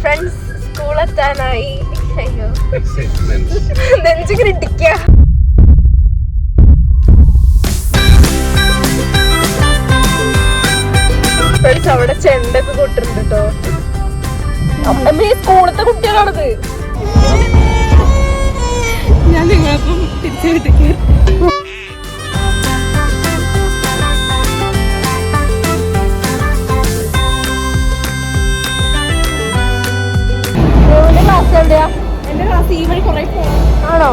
Friends സ്കൂളെത്താനായി. അയ്യോ നെഞ്ചിങ്ങനെ ഇടിക്ക. Friends അവിടെ ചെണ്ടൊക്കെ കൊട്ടിട്ടുണ്ട് കേട്ടോ. അമ്മേ സ്കൂളത്തെ കുട്ടികളാണത്. ഞാൻ നിങ്ങൾക്കും തിരിച്ചു കിട്ടിക്ക്. ക്ലാസ് എവിടെയാ? എന്റെ ക്ലാസ് ഈ വഴി കുറെ ആണോ?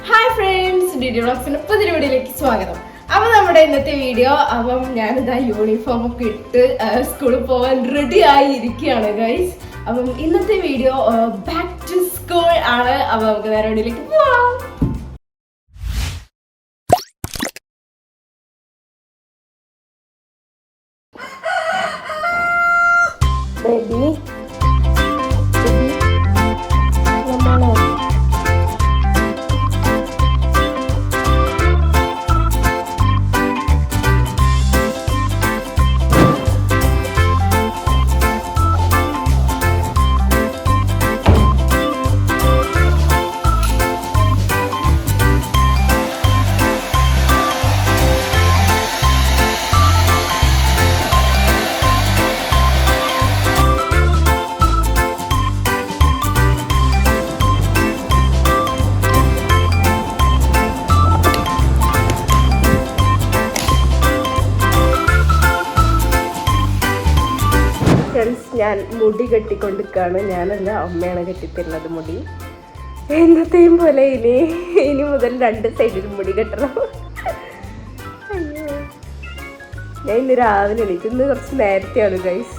ഹായ് ഫ്രണ്ട്സ്, ഡിഡി വ്ളോഗ്സിന്റെ പുതിയ വീഡിയോയിലേക്ക് സ്വാഗതം. അപ്പൊ നമ്മുടെ ഇന്നത്തെ വീഡിയോ, അപ്പം ഞാനിതാ യൂണിഫോം ഒക്കെ ഇട്ട് സ്കൂളിൽ പോകാൻ റെഡി ആയിരിക്കുകയാണ് ഗൈസ്. അപ്പം ഇന്നത്തെ വീഡിയോ ബാക്ക് ടു സ്കൂൾ ആണ്. അപ്പൊ നമുക്ക് നേരെ വീഡിയോയിലേക്ക് പോവാം. ഞാൻ മുടി കെട്ടിക്കൊണ്ടിരിക്കുകയാണ്. ഞാനല്ല, അമ്മയാണ് കെട്ടിത്തരുന്നത് മുടി. എന്നത്തെയും പോലെ ഇനി മുതൽ 2 സൈഡിലും മുടി കെട്ടണം. ഞാൻ ഇന്ന് രാവിലെ എണീറ്റ്. ഇന്ന് കുറച്ച് നേരത്തെയാണ് ഗൈസ്.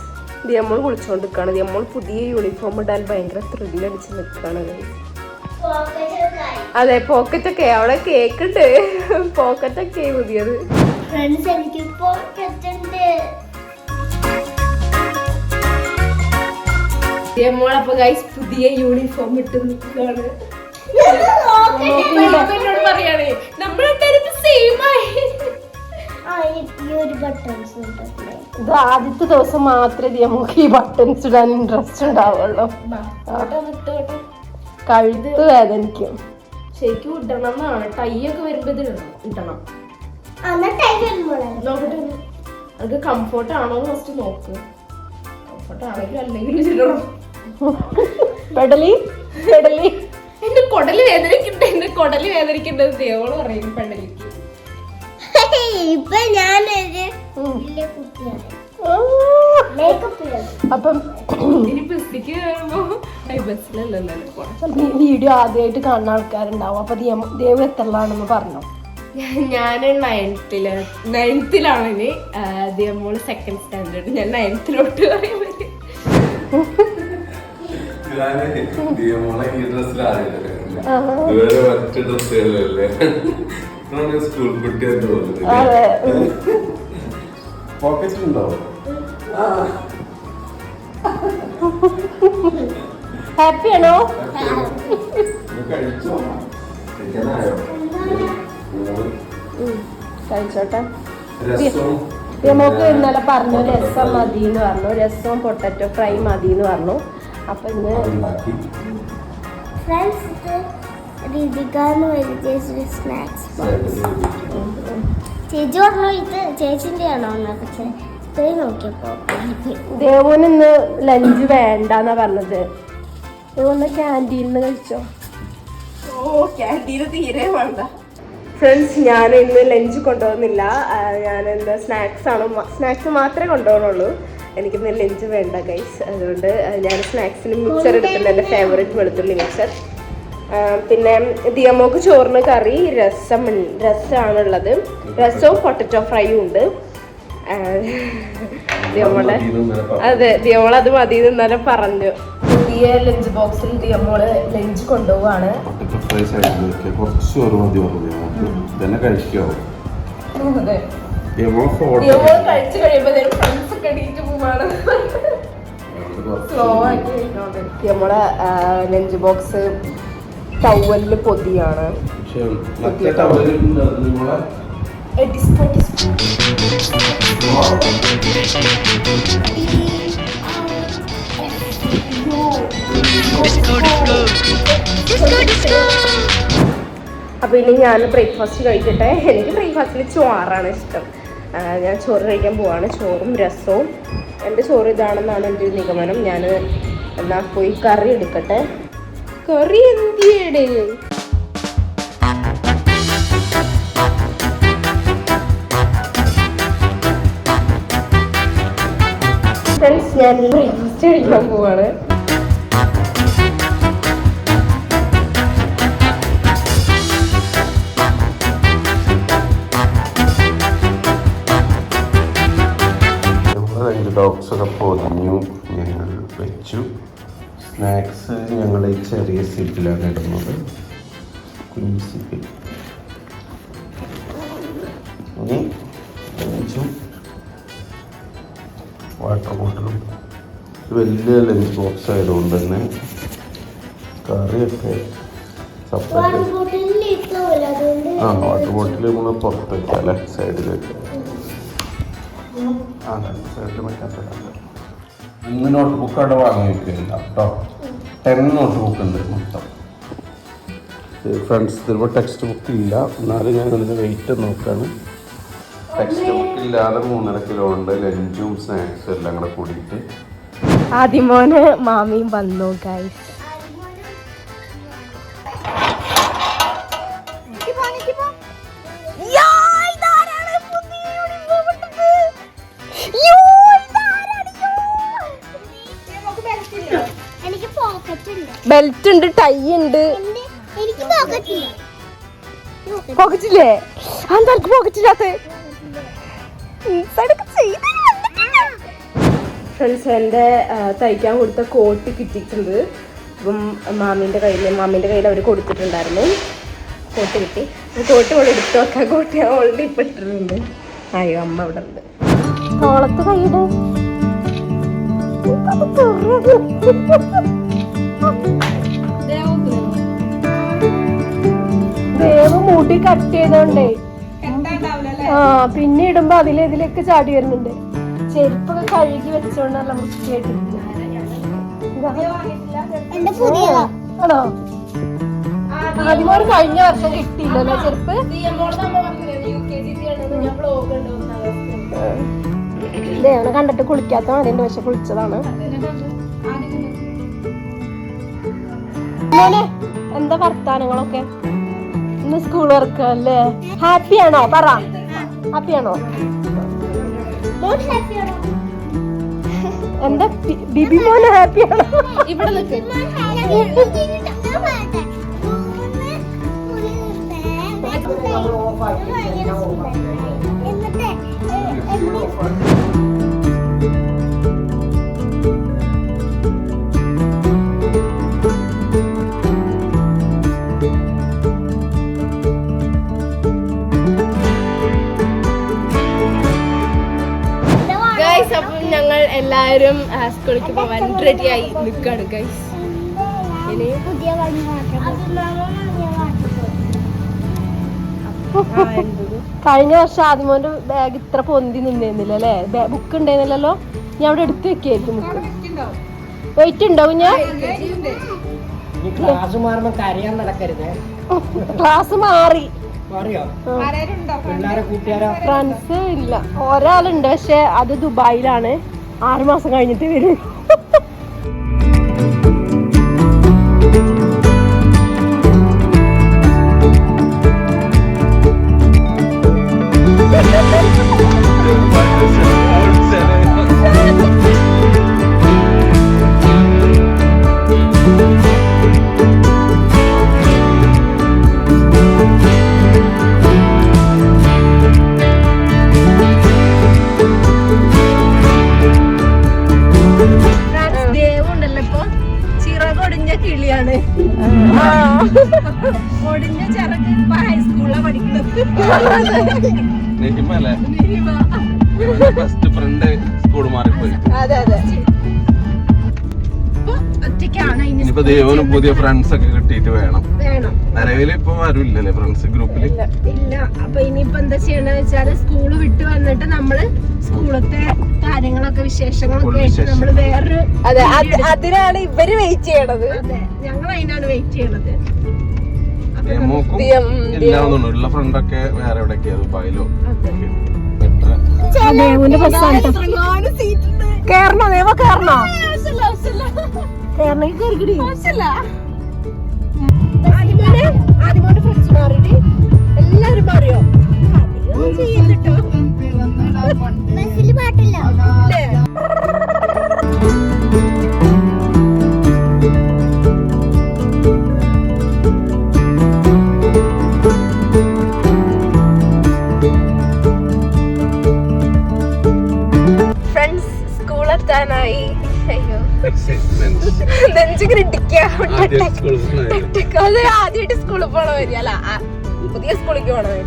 ദിയമ്മോൾ കുളിച്ചുകൊണ്ടിരിക്കുകയാണ്. ദിയമ്മോൾ പുതിയ യൂണിഫോം ഇടാൻ ഭയങ്കര ത്രില്ലടിച്ച് നിൽക്കുകയാണ് ഗൈസ്. അതെ, പോക്കറ്റൊക്കെ അവിടെ കേക്ക് ഉണ്ട്. പോക്കറ്റൊക്കെ പുതിയത്. ദിയമ്മോളപ്പൊ ഗൈസ് പുതിയ യൂണിഫോം ഇട്ട് നിൽക്കുകയാണ്. എന്നോട് പറയാണ് നമ്മളെല്ലാരും സെയിം ആയി. ഇത് ആദ്യത്തെ ദിവസം മാത്രമേ ദിയമ്മക്ക് ഈ ബട്ടൺസ് ഇടാൻ ഇൻട്രസ്റ്റ് ഉണ്ടാവുള്ളൂ. കഴുത്ത് വേദനിക്കും. ശരിക്കും ഇടണം എന്നാണ്. ടൈ ഒക്കെ വരുമ്പോ ഇത് ഇടണം. നോക്കട്ടെ, അത് കംഫോർട്ട് ആണോ ഫസ്റ്റ് നോക്ക്. കംഫോർട്ട് ആണെങ്കിലും അല്ലെങ്കിൽ ഇടണം. പെടലി എന്റെ കൊടല് വേദനിക്കണ്ട, എന്റെ കൊടല് വേദനിക്കേണ്ടത് ദേവള് പറയും പെടലിക്ക്. അപ്പം ഇനി ബസ്സിക്ക് ബസ്സിലല്ലോ വീഡിയോ ആദ്യമായിട്ട് കാണുന്ന ആൾക്കാരുണ്ടാവും. അപ്പൊ ദേവ് എത്രലാണെന്ന് പറഞ്ഞു. ഞാൻ 9th-ലാണ്. ഇനി ദേവമോള് 2nd സ്റ്റാൻഡേർഡ്. ഞാൻ 9th-ലോട്ട് പറയാൻ പറ്റും. സ്കൂൾ കുട്ടിയായിട്ട് തോന്നുന്നു. ഹാപ്പിയാണോ? കഴിച്ചോട്ടെ. നമുക്ക് ഇന്നലെ പറഞ്ഞു രസം മതി എന്ന് പറഞ്ഞു. രസവും പൊട്ടറ്റോ ഫ്രൈ മതി എന്ന് പറഞ്ഞു. അപ്പൊ ഇന്ന് ചേച്ചി പറഞ്ഞു ഇത് ചേച്ചിന്റെ ആണോ? പക്ഷെ നോക്കിയപ്പോ ദേവുന് ഇന്ന് ലഞ്ച് വേണ്ടെന്നാ പറഞ്ഞത്. ദേവുന്ന് ക്യാൻറ്റീനിന്ന് കഴിച്ചോ? ഓ, ക്യാൻറ്റീന് തീരെ വേണ്ട. ഫ്രണ്ട്സ്, ഞാൻ ഇന്ന് ലഞ്ച് കൊണ്ടുപോകുന്നില്ല. ഞാൻ എന്താ സ്നാക്സ് മാത്രമേ കൊണ്ടുപോകണുള്ളൂ. എനിക്കിന്ന് ലഞ്ച് വേണ്ട ഗൈസ്. അതുകൊണ്ട് ഞാൻ സ്നാക്സിന് മിക്സർ എടുത്തിട്ടുണ്ട്. എൻ്റെ ഫേവറേറ്റ് വെളുത്തുള്ളി മിക്സർ. പിന്നെ ദിയമ്മക്ക് ചോറിന് കറി രസമാണുള്ളത്. രസവും പൊട്ടറ്റോ ഫ്രൈയും ഉണ്ട്. ദിയമോളെ അത് മതി ഇന്നലെ പറഞ്ഞു. പുതിയ ലഞ്ച് ബോക്സിൽ നമ്മള് ലഞ്ച് കൊണ്ടുപോവാണ്. കുറച്ച് ചോറ് മതി പറഞ്ഞു തന്നെ കഴിക്കാവോ? കഴിച്ചു കഴിയുമ്പോ ഫ്രണ്ട്സ് ഒക്കെ എണീറ്റ് പോവാണ്. നമ്മളെ ലഞ്ച് ബോക്സ് ടവലില് പൊതിയാണ്. അപ്പൊ ഇനി ഞാൻ ബ്രേക്ക്ഫാസ്റ്റ് കഴിക്കട്ടെ. എനിക്ക് ബ്രേക്ക്ഫാസ്റ്റിൽ ചോറാണ് ഇഷ്ടം. ഞാൻ ചോറ് കഴിക്കാൻ പോവാണ്. ചോറും രസവും. എൻ്റെ ചോറ് ഇതാണെന്നാണ് എൻ്റെ ഒരു നിഗമനം. ഞാൻ എന്നാ പോയി കറി എടുക്കട്ടെ. കറി എന്തിയടെ? ഫ്രണ്ട്സ്, ഞാൻ ബ്രേക്ക്ഫാസ്റ്റ് കഴിക്കാൻ പോവാണ്. ബോക്സൊക്കെ പൊതിഞ്ഞു, ഞങ്ങൾ വെച്ചു. സ്നാക്സ് ഞങ്ങൾ ഈ ചെറിയ സീറ്റിലാണ് ഇടുന്നത്, കുഞ്ഞു സീറ്റിൽ. ഇനി ലഞ്ചും വാട്ടർ ബോട്ടിലും വലിയ ലഞ്ച് ബോക്സ് ആയതുകൊണ്ട് തന്നെ കറിയൊക്കെ സെപ്പറേറ്റ്. വാട്ടർ ബോട്ടിൽ നമ്മൾ പുറത്ത് വയ്ക്കാം അല്ലേ, സൈഡിൽ വയ്ക്കാം. സൈഡിൽ വയ്ക്കാത്തല്ല. 1 നോട്ട് ബുക്ക് അവിടെ വാങ്ങി വയ്ക്കില്ല കേട്ടോ. 10 നോട്ട് ബുക്ക് ഉണ്ട് മൊത്തം. ഫ്രണ്ട്സ്, ഇതിപ്പോൾ ടെക്സ്റ്റ് ബുക്ക് ഇല്ല, എന്നാലും ഞാൻ അതിൻ്റെ വെയിറ്റ് നോക്കുകയാണ്. ടെക്സ്റ്റ് ബുക്ക് ഇല്ലാതെ 3.5 കിലോ ഉണ്ട്. ലഞ്ചും സ്നാക്സും എല്ലാം കൂടെ കൂടിയിട്ട്. ആദിമോന് മാമിയും വന്നു ഗൈസ്. ബെൽറ്റ് ഉണ്ട്, ടൈ ഉണ്ട്. പോക്കറ്റില്ലേ? എന്താ പോക്കറ്റില്ലാത്ത? ഫ്രണ്ട്സ്, എൻ്റെ തയ്ക്കാൻ കൊടുത്ത കോട്ട് കിട്ടിയിട്ടുണ്ട്. അപ്പം മാമീൻ്റെ കയ്യിൽ അവർ കൊടുത്തിട്ടുണ്ടായിരുന്നു. കോട്ട് കിട്ടി. കോട്ട് ഇവിടെ എടുത്ത് വെക്കാൻ. കോട്ട് ഞാൻ ഓൾറെഡി ഇപ്പം ഇട്ടിട്ടുണ്ട്. അയ്യോ, അമ്മ ഇവിടെ ഉണ്ട്. തോളത്ത് കൈയിട്. ദേവ് മുടി കട്ട് ചെയ്തോണ്ടേ പിന്നെ ഇടുമ്പോ ഇതിലൊക്കെ ചാടി വരുന്നുണ്ട്. ചെരുപ്പൊക്കെ കഴുകി വെച്ചോണ്ടല്ല വൃത്തിയായിട്ടിരിക്കും. ആണോ? ആദ്യമോട് കഴിഞ്ഞ വർഷം കിട്ടിയില്ലല്ലോ ചെരുപ്പ്. ദേവനെ കണ്ടിട്ട് കുളിക്കാത്ത അതിന്റെ പക്ഷെ കുളിച്ചതാണ്. എന്താ വർത്താനങ്ങളൊക്കെ? ഇന്ന് സ്കൂൾ വർക്ക് അല്ലേ? ഹാപ്പിയാണോ? പറ, ഹാപ്പിയാണോ? എന്താ ബിബി മോന് ഹാപ്പിയാണോ? ഇവിടെ നിൽക്ക്. അപ്പം ഞങ്ങൾ എല്ലാവരും സ്കൂളിലേക്ക് പോവാൻ റെഡിയായി നിൽക്കാണ് ഗൈസ്. കഴിഞ്ഞ വർഷം ആദ്യമോന്റെ ബാഗ് ഇത്ര പൊന്തി നിന്നിരുന്നില്ല അല്ലേ? ബുക്ക് ഉണ്ടായിരുന്നില്ലല്ലോ. ഞാൻ അവിടെ എടുത്ത് വെക്കായിരിക്കും ബുക്ക്. വെയിറ്റ് ഉണ്ടാവും. ഞാൻ ക്ലാസ് മാറി. ഫ്രണ്ട്സ് ഇല്ല, ഒരാളുണ്ട്. പക്ഷെ അത് ദുബായിലാണ്. 6 മാസം കഴിഞ്ഞിട്ട് വരും. കിളിയാണ്. ഒടിഞ്ഞ ചിറക് ഇപ്പൊ ഹൈസ്കൂളിലാണ് പഠിക്കുന്നത്. അതെ അതെ. ഇനിയിപ്പോ ദേവനും പുതിയ ഫ്രണ്ട്സ് ഒക്കെ കിട്ടിയിട്ട് വേണം. നിലവിൽ ഇപ്പൊ ആരും ഇല്ലല്ലേ ഫ്രണ്ട്സ് ഗ്രൂപ്പിൽ? ഇല്ല. അപ്പൊ ഇനിയിപ്പോ എന്താ ചെയ്യണെന്ന് വെച്ചാല് സ്കൂള് വിട്ട് വന്നിട്ട് നമ്മള് സ്കൂളത്തെ കാര്യങ്ങളൊക്കെ വിശേഷങ്ങളൊക്കെ ആയിട്ട് നമ്മള് വേറൊരു അതിനാണ് ഇവര് വെയിറ്റ് ചെയ്യണത്. അതെ, ഞങ്ങൾ അതിനാണ് വെയിറ്റ് ചെയ്യണത്. ഉള്ള ഫ്രണ്ടൊക്കെ വേറെ എവിടെയൊക്കെയാ ദുബായിലോ. കേറണോ ദേവ? കേറണോ? ആദ്യമോന്റെ ഫ്രണ്ട്സ് മാറിയിട്ട് എല്ലാരും മാറിയോ? ചെയ്തിട്ടോ പാട്ടില്ല. ഫ്രണ്ട്സ് സ്കൂളെത്താനായി. അയ്യോ നെഞ്ചിങ്ങനെ ഇടിക്കാ. അത് ആദ്യമായിട്ട് സ്കൂളിൽ പോണ വരി. അല്ല, പുതിയ സ്കൂളിലേക്ക് പോണ വരി.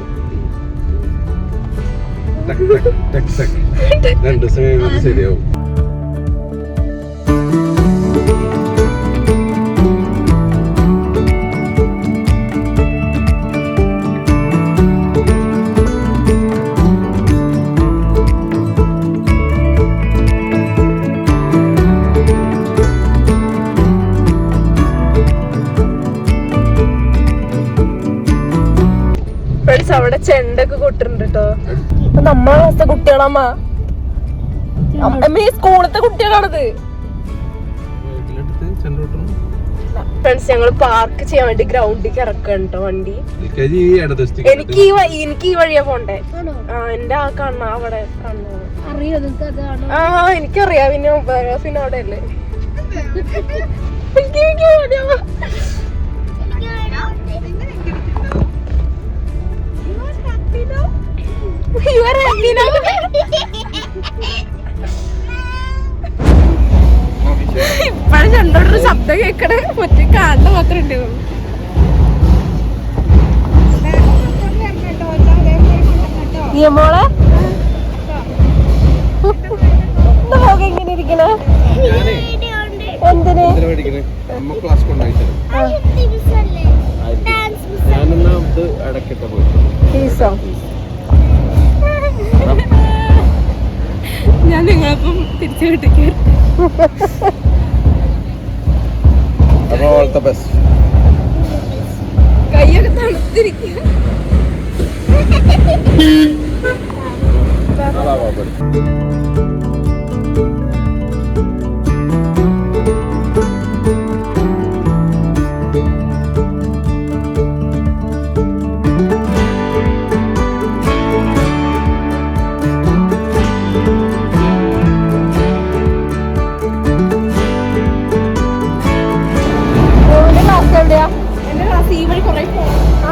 ശരിയാവും. അവിടെ ചെണ്ടൊക്കെ കൊട്ടിട്ടുണ്ട് കേട്ടോ. നമ്മളെ ക്ലാസ്സിലെ കുട്ടികളമ്മ ഈ സ്കൂളത്തെ കുട്ടികളാണത്. ഫ്രണ്ട്സ്, ഞങ്ങള് പാർക്ക് ചെയ്യാൻ വേണ്ടി ഗ്രൗണ്ടിലേക്ക് ഇറക്കണം കേട്ടോ വണ്ടി. എനിക്ക് ഈ വഴിയാ പോണ്ടേ. എന്റെ ആ കണ്ണ അവിടെ കണ്ണു. എനിക്കറിയാം. പിന്നെ പിന്നെ അവിടെ അല്ലേ. ഇപ്പഴും ചെണ്ടോടൊരു ശബ്ദം കേക്കണേ. മറ്റേ കാണുന്ന മാത്രമേ ഉണ്ടാവുള്ളൂ. മോളെ ലോകം എങ്ങനെ ഇരിക്കണേ? എന്തിന്? ഞാൻ നിങ്ങളപ്പം തിരിച്ചു കിട്ടിക്കേ. കൈയൊക്കെ തണുത്തിരിക്കുക.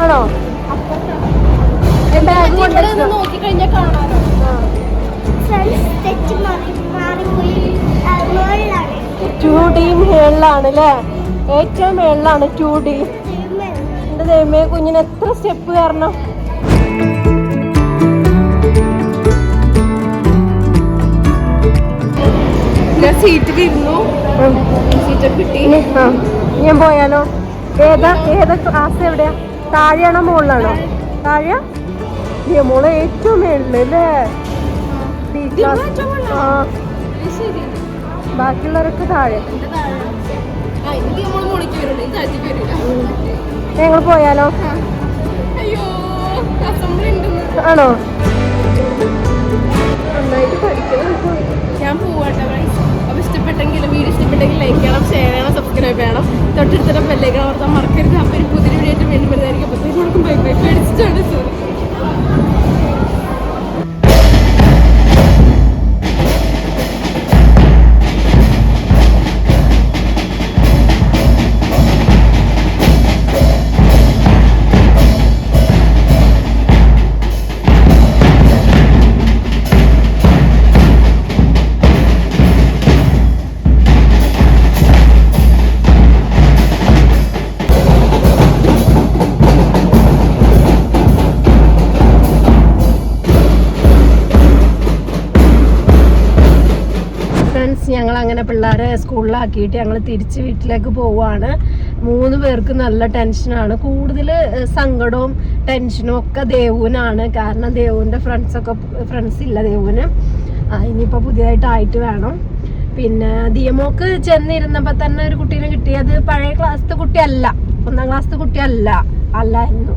ആണോ? നോക്കിക്കഴിഞ്ഞാൽ കാണാനോ? 2D മേളിലാണ് അല്ലേ? ഏറ്റവും മേളിലാണ് 2D. എന്റെ ദൈവമേ, കുഞ്ഞിന് എത്ര സ്റ്റെപ്പ് കയറണം. ഞാൻ സീറ്റിൽ ഇരുന്നു. സീറ്റൊക്കെ കിട്ടി. ഞാൻ പോയാലോ? ഏതാ ക്ലാസ്? എവിടെയാ? താഴെയാണോ മുകളിലാണോ? താഴെയാ? മോളെ ഏറ്റവും മേളില് അല്ലേ? ബാക്കിയുള്ളവരൊക്കെ താഴെ. ഞങ്ങൾ പോയാലോ? ആണോ? നന്നായിട്ട് പഠിക്കണം. ഞാൻ പോവാട്ടോ. അപ്പോൾ ഇഷ്ടപ്പെട്ടെങ്കിൽ വീഡിയോ ഇഷ്ടപ്പെട്ടെങ്കിൽ ലൈക്ക് ചെയ്യണം, ഷെയർ ചെയ്യണം, സബ്സ്ക്രൈബ് ചെയ്യണം. തൊട്ടടുത്തിട്ട് ബെല്ലൈക്കൺ അമർത്താൻ മറക്കരുത്. അപ്പോൾ ഒരു പുതിയ വീഡിയോ ആയിട്ട് വീണ്ടും വരുന്നതായിരിക്കും. അപ്പോൾ ബൈ ബൈ. പേടിച്ചിട്ടാണ് സോറി. ഫ്രണ്ട്സ്, ഞങ്ങൾ അങ്ങനെ പിള്ളേരെ സ്കൂളിലാക്കിയിട്ട് ഞങ്ങൾ തിരിച്ച് വീട്ടിലേക്ക് പോവാണ്. 3 പേർക്ക് നല്ല ടെൻഷനാണ്. കൂടുതൽ സങ്കടവും ടെൻഷനും ഒക്കെ ദേവുവിനാണ്. കാരണം ദേവുവിൻ്റെ ഫ്രണ്ട്സ് ഇല്ല ദേവുവിന്. ഇനിയിപ്പോൾ പുതിയതായിട്ടായിട്ട് വേണം. പിന്നെ ദിയമോക്ക് ചെന്നിരുന്നപ്പോൾ തന്നെ ഒരു കുട്ടീനെ കിട്ടിയത് പഴയ ക്ലാസ്സിലത്തെ കുട്ടിയല്ല, 1ാം ക്ലാസ്സിലത്തെ കുട്ടിയല്ല അല്ലായിരുന്നു.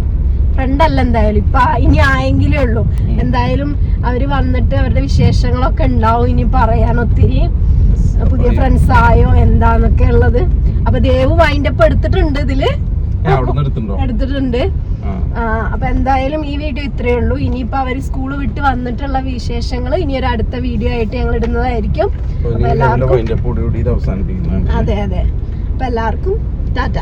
ഫ്രണ്ടല്ല എന്തായാലും. ഇപ്പം ഇനി ആയെങ്കിലേ ഉള്ളൂ. എന്തായാലും അവർ വന്നിട്ട് അവരുടെ വിശേഷങ്ങളൊക്കെ ഉണ്ടാവും ഇനി പറയാൻ ഒത്തിരി. പുതിയ ഫ്രണ്ട്സ് ആയോ എന്താന്നൊക്കെ ഉള്ളത്. അപ്പൊ ദേവ് വൈൻഡപ്പ് എടുത്തിട്ടുണ്ട്, ഇതില് എടുത്തിട്ടുണ്ട്. അപ്പൊ എന്തായാലും ഈ വീഡിയോ ഇത്രയേ ഉള്ളൂ. ഇനിയിപ്പോ അവര് സ്കൂള് വിട്ട് വന്നിട്ടുള്ള വിശേഷങ്ങൾ ഇനി ഒരു അടുത്ത വീഡിയോ ആയിട്ട് ഞങ്ങൾ ഇടുന്നതായിരിക്കും. അപ്പൊ എല്ലാവർക്കും അതെ അപ്പൊ എല്ലാവർക്കും ടാറ്റ.